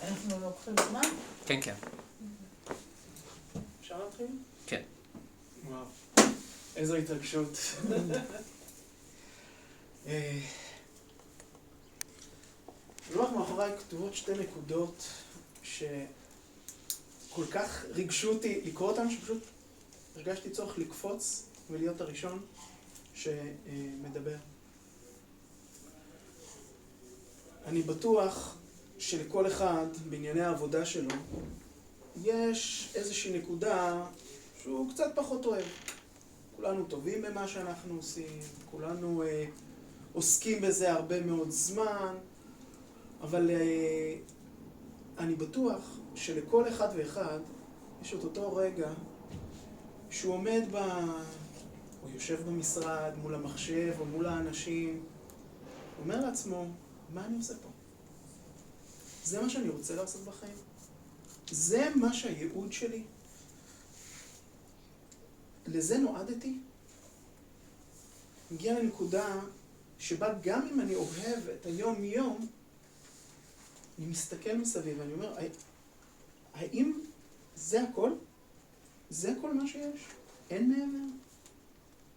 אנחנו לוקחים זמן? כן, כן. אפשר להתחיל? כן. וואו, איזו התרגשות. לוח מאחוריי כתובות שתי נקודות שכל כך ריגשו אותי לקרוא אותן, שפשוט הרגשתי צורך לקפוץ ולהיות הראשון שמדבר. אני בטוח שלכל אחד בענייני העבודה שלו יש איזושהי נקודה שהוא קצת פחות אוהב. כולנו טובים במה שאנחנו עושים, כולנו עוסקים בזה הרבה מאוד זמן, אבל אני בטוח שלכל אחד ואחד יש את אותו רגע שהוא עומד או יושב במשרד מול המחשב או מול האנשים, אומר לעצמו, מה אני עושה פה? זה מה שאני רוצה לעשות בחיים? זה מה שהייעוד שלי? לזה נועדתי? מגיע לנקודה שבה גם אם אני אוהב את היום-יום, אני מסתכל מסביב ואני אומר, האם זה הכל? זה כל מה שיש? אין מעבר?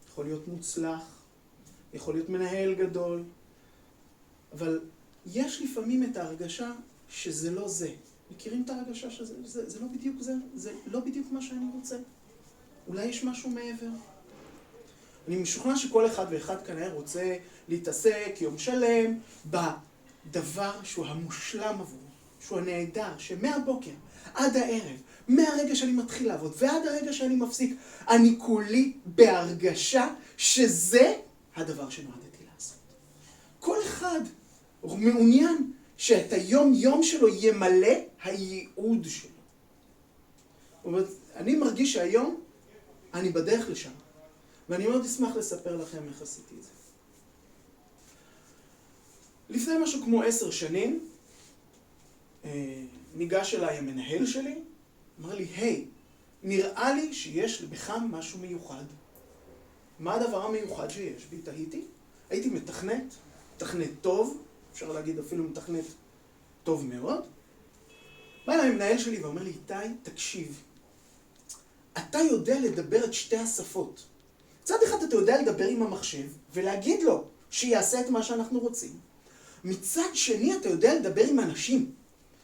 יכול להיות מוצלח, יכול להיות מנהל גדול, אבל יש לפעמים את ההרגשה שזה לא זה. מכירים את ההרגשה שזה לא בדיוק זה? זה לא בדיוק מה שאני רוצה. אולי יש משהו מעבר. אני משוכנע שכל אחד ואחד כנראה רוצה להתעסק יום שלם בדבר שהוא המושלם עבור, שהוא הנהדר, שמהבוקר עד הערב, מהרגע שאני מתחיל לעבוד ועד הרגע שאני מפסיק, אני כולי בהרגשה שזה הדבר שנועדתי לעשות. כל אחד מעוניין שאת היום-יום שלו ימלא הייעוד שלו. זאת אומרת, אני מרגיש שהיום אני בדרך לשם, ואני מאוד אשמח לספר לכם איך עשיתי את זה. לפני משהו כמו 10 שנים, ניגש אליי המנהל שלי, אמר לי, היי, נראה לי שיש בך משהו מיוחד. מה הדבר המיוחד שיש? והתהיתי, הייתי מתכנת טוב, אפשר להגיד אפילו מתכנת טוב מאוד. בא אליי המנהל שלי ואומר לי, איתי, תקשיב, אתה יודע לדבר את שתי השפות. מצד אחד אתה יודע לדבר עם המחשב ולהגיד לו שיעשה את מה שאנחנו רוצים. מצד שני אתה יודע לדבר עם אנשים,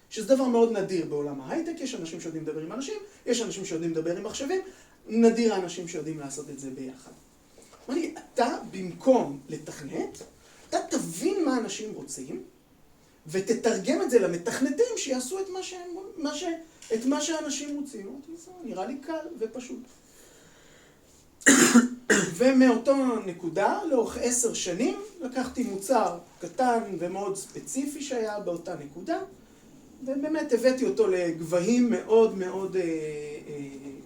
שזה דבר מאוד נדיר בעולם ההייטק. יש אנשים שיודעים לדבר עם אנשים, יש אנשים שיודעים לדבר עם מחשבים, נדיר האנשים שיודעים לעשות את זה ביחד. אמר לי, אתה במקום לתכנת, אתה תבין מה אנשים רוצים, ותתרגם את זה למתכנתים שיעשו את מה שאנשים רוצים. אמרתי, זה נראה לי קל ופשוט. ומאותו נקודה, לאורך 10 שנים, לקחתי מוצר קטן ומאוד ספציפי שהיה באותה נקודה, ובאמת הבאתי אותו לגבהים מאוד מאוד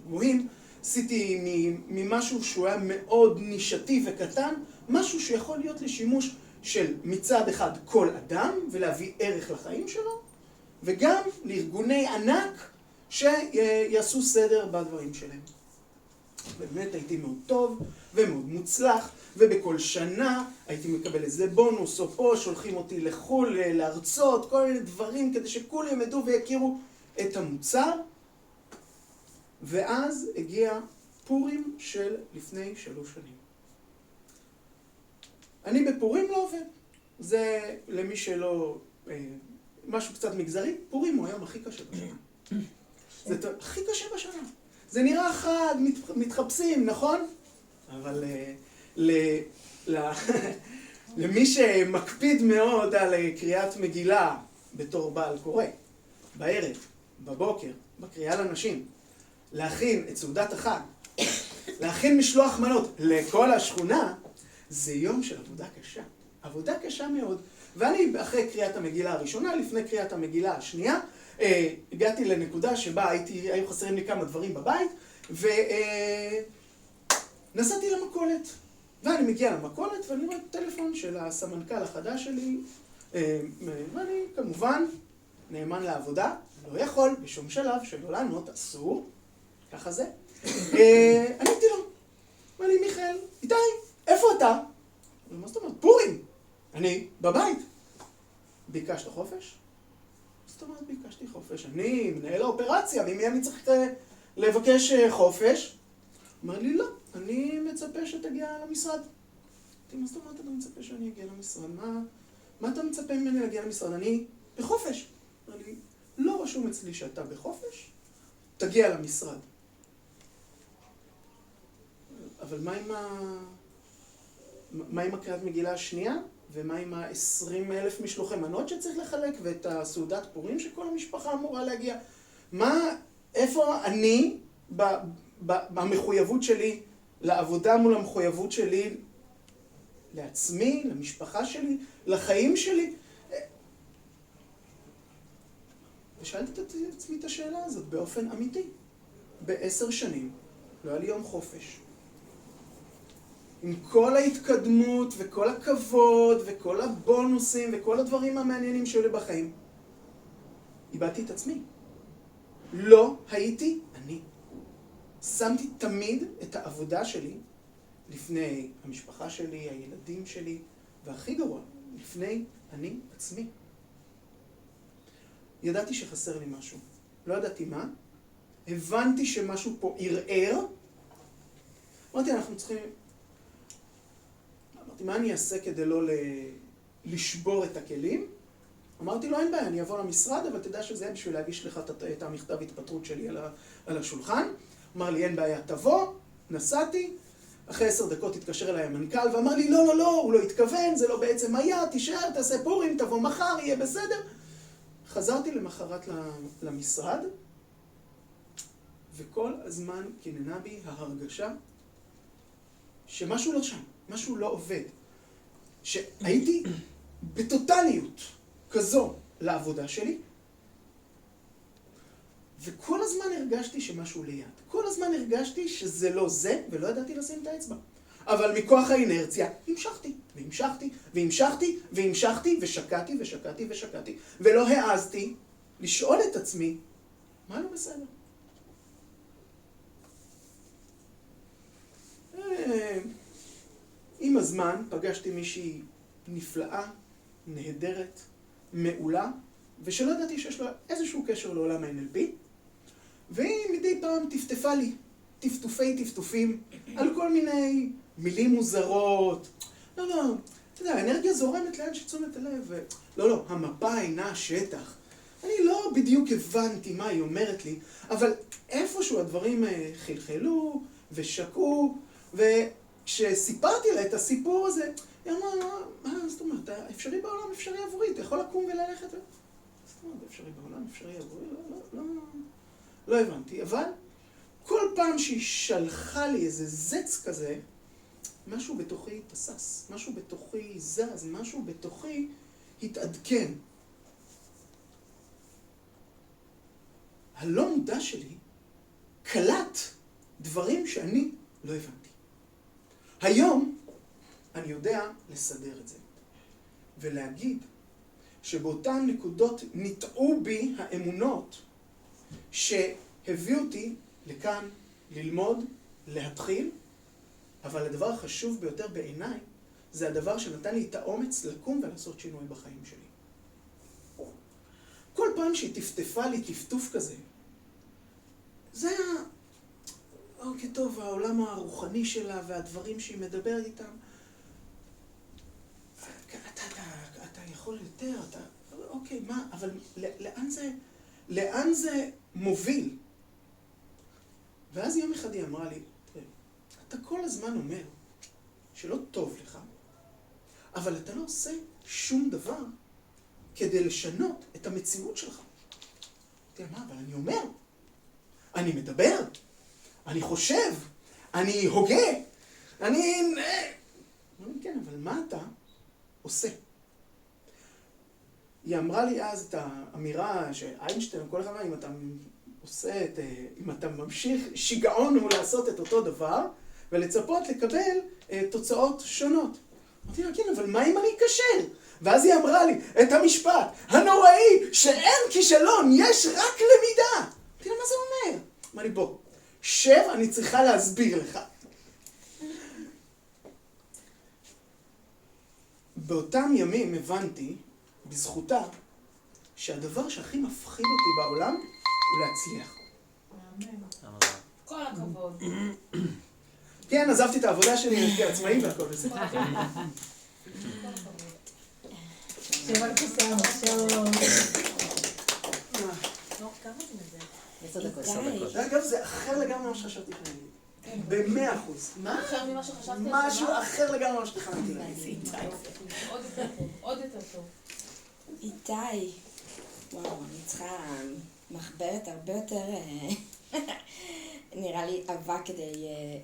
גבוהים. עשיתי ממשהו שהוא היה מאוד נישתי וקטן, משהו שיכול להיות לשימוש של מצד אחד כל אדם, ולהביא ערך לחיים שלו, וגם לארגוני ענק שיעשו סדר בדברים שלהם. באמת הייתי מאוד טוב ומאוד מוצלח, ובכל שנה הייתי מקבל איזה בונוס או פה, שולחים אותי לחול, לארצות, כל מיני דברים כדי שכולם ידעו ויכירו את המוצר. ואז הגיע פורים של לפני 3 שנים. אני בפורים לא עובד. זה למי שלא, משהו קצת מגזרי, פורים הוא היום הכי קשה בשנה. זה הכי קשה בשנה. זה נראה חג, מתחפשים, נכון? אבל למי שמקפיד מאוד על קריאת מגילה בתור בעל קורא, בערב, בבוקר, בקריאה לנשים, להכין את סעודת החג, להכין משלוח מנות לכל השכונה, זה יום של עבודה קשה. עבודה קשה מאוד. ואני אחרי קריאת המגילה הראשונה, לפני קריאת המגילה השנייה, הגעתי לנקודה שבה היו חסרים לי כמה דברים בבית, ונסעתי למכולת. ואני מגיע למכולת ואני רואה טלפון של הסמנכ"ל החדש שלי, ואני כמובן נאמן לעבודה, לא יכול בשום שלב שלא לענות, אסור, ככה זה. עניתי לו, אמר לי, מיכאל, איתי, איפה אתה? מה זאת אומרת? פורים. אני בבית. ביקשת חופש? זאת אומרת, ביקשתי חופש. אני מנהל האופרציה, ממי אני צריך לבקש חופש? אמר לי, לא, אני מצפה שתגיע למשרד. מה זאת אומרת, אתה מצפה שאני אגיע למשרד? מה אתה מצפה ממני להגיע למשרד? אני בחופש. אמר לי, לא רשום אצלי שאתה בחופש, תגיע למשרד. אבל מה עם הקריאת מגילה השנייה? ומה עם ה-20,000 משלוחי מנות שצריך לחלק? ואת הסעודת פורים שכל המשפחה אמורה להגיע? איפה אני, במחויבות שלי לעבודה מול המחויבות שלי לעצמי, למשפחה שלי, לחיים שלי? ושאלתי את עצמי את השאלה הזאת באופן אמיתי. ב10 שנים לא היה לי יום חופש. עם כל ההתקדמות וכל הכבוד וכל הבונוסים וכל הדברים המעניינים שהיו לי בחיים, איבדתי את עצמי. לא הייתי אני. שמתי תמיד את העבודה שלי לפני המשפחה שלי, הילדים שלי, והכי גרוע, לפני אני עצמי. ידעתי שחסר לי משהו. לא ידעתי מה. הבנתי שמשהו פה ערער. אמרתי, מה אני אעשה כדי לא לשבור את הכלים? אמרתי לו, אין בעיה, אני אבוא למשרד, אבל תדע שזה בשביל להגיש לך את המכתב התפטרות שלי על השולחן. אמר לי, אין בעיה, תבוא. נסעתי. אחרי 10 דקות התקשר אליי המנכ"ל ואמר לי, לא, הוא לא התכוון, זה לא בעצם היה, תישאר, תעשה פורים, תבוא מחר, יהיה בסדר. חזרתי למחרת למשרד, וכל הזמן כיננה בי ההרגשה שמשהו לא שם, משהו לא עובד. שהייתי בטוטליות כזו לעבודה שלי, וכל הזמן הרגשתי שמשהו ליד. כל הזמן הרגשתי שזה לא זה, ולא ידעתי לשים את האצבע. אבל מכוח האינרציה המשכתי, והמשכתי, ושקעתי, ולא העזתי לשאול את עצמי, מה לא בסדר? עם הזמן פגשתי מישהי נפלאה, נהדרת, מעולה, ושלא ידעתי שיש לה איזשהו קשר לעולם ה-NLP, והיא מדי פעם טפטפה לי, טפטופים, על כל מיני מילים מוזרות. לא, אתה יודע, האנרגיה זורמת לאן שתשומת הלב. לא, המפה אינה השטח. אני לא בדיוק הבנתי מה היא אומרת לי, אבל איפשהו הדברים חלחלו ושקעו, וכשסיפרתי לה את הסיפור הזה, היא אמרה, מה זאת אומרת, אפשרי בעולם, אפשרי עבורי, אתה יכול לקום וללכת? זאת אומרת, אפשרי בעולם, אפשרי עבורי, לא הבנתי, אבל כל פעם שהיא שלחה לי איזה זץ כזה, משהו בתוכי תסס, משהו בתוכי זז, משהו בתוכי התעדכן. הלא מודע שלי קלט דברים שאני לא הבנתי. היום אני יודע לסדר את זה, ולהגיד שבאותן נקודות נטעו בי האמונות שהביאו אותי לכאן ללמוד, להתחיל, אבל הדבר החשוב ביותר בעיניי זה הדבר שנתן לי את האומץ לקום ולעשות שינוי בחיים שלי. כל פעם שהיא טפטפה לי טפטוף כזה, זה היה, אוקיי, טוב, העולם הרוחני שלה והדברים שהיא מדברת איתם, אתה יכול יותר, אוקיי, מה, אבל לאן זה מוביל? ואז יום אחד היא אמרה לי, אתה כל הזמן אומר שלא טוב לך, אבל אתה לא עושה שום דבר כדי לשנות את המציאות שלך. תראה, מה, אבל אני אומר, אני מדבר, אני חושב, אני הוגה, כן, אבל מה אתה עושה? היא אמרה לי אז את האמירה שאיינשטיין, כל אחד, אם אתה ממשיך, שיגעון הוא לעשות את אותו דבר, ולצפות לקבל תוצאות שונות. אמרתי לה, כן, אבל מה אם אני אכשל? ואז היא אמרה לי את המשפט הנוראי, שאין כישלון, יש רק למידה. אמרתי לה, מה זה אומר? אמר לי, בוא, שב, אני צריכה להסביר לך. באותם ימים הבנתי, בזכותה, שהדבר שהכי מפחיד אותי בעולם הוא להצליח. כל הכבוד. כן, עזבתי את העבודה שלי, הייתי עצמאי והכל וזה. שבת כסר, עכשיו... לא, כמה זה? 10 דקות. אגב, זה אחר לגמרי ממה שחשבתי להגיד. ב100%. מה? אחר ממה שחשבתי? משהו אחר לגמרי ממה שתכננתי להגיד. עוד יותר טוב. איתי, וואו, אני צריכה מחברת הרבה יותר, נראה לי עבה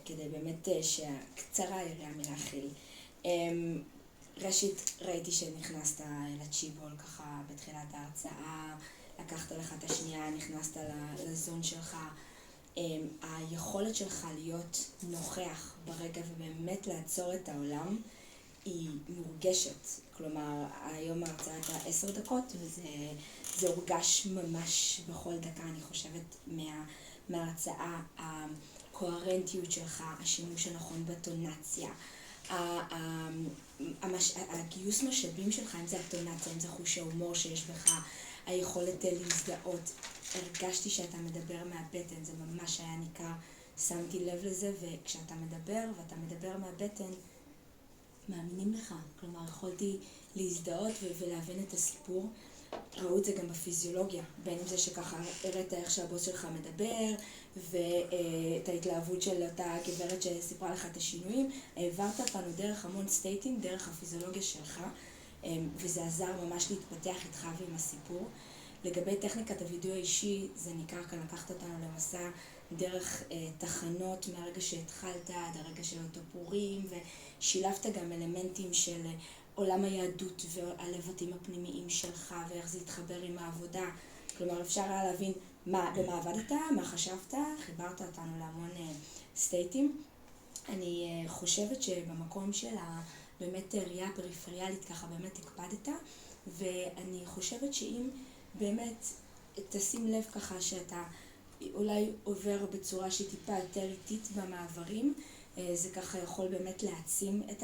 כדי באמת שהקצרה יראה מלהכיל. ראשית, ראיתי שנכנסת לצ'יבול ככה בתחילת ההרצאה, לקחת לך את השנייה, נכנסת לזון שלך. היכולת שלך להיות נוכח ברגע ובאמת לעצור את העולם היא מורגשת. כלומר, היום ההרצאה הייתה 10 דקות וזה הורגש ממש בכל דקה, אני חושבת, מההרצאה, הקוהרנטיות שלך, השימוש הנכון בטונציה, הגיוס משאבים שלך, אם זה הטונציה, אם זה חוש ההומור שיש בך, היכולת להזדהות. הרגשתי שאתה מדבר מהבטן, זה ממש היה ניכר, שמתי לב לזה, וכשאתה מדבר ואתה מדבר מהבטן, מאמינים לך. כלומר, יכולתי להזדהות ולהבין את הסיפור. ראו את זה גם בפיזיולוגיה, בין אם זה שככה הראית איך שהבוס שלך מדבר, ואת ההתלהבות של אותה גברת שסיפרה לך את השינויים, העברת אותנו דרך המון סטייטים, דרך הפיזיולוגיה שלך, וזה עזר ממש להתפתח איתך ועם הסיפור. לגבי טכניקת הוידאו האישי, זה ניכר כאן, לקחת אותנו למסע דרך תחנות מהרגע שהתחלת עד הרגע של הטופורים, ושילבת גם אלמנטים של עולם היהדות והלבטים הפנימיים שלך ואיך זה התחבר עם העבודה. כלומר, אפשר היה להבין במה עבדת, מה חשבת, חיברת אותנו להמון סטייטים. אני חושבת שבמקום של באמת ראייה פריפריאלית ככה באמת הקפדת, ואני חושבת שאם באמת תשים לב ככה שאתה אולי עובר בצורה שטיפה יותר איטית במעברים, זה ככה יכול באמת להעצים את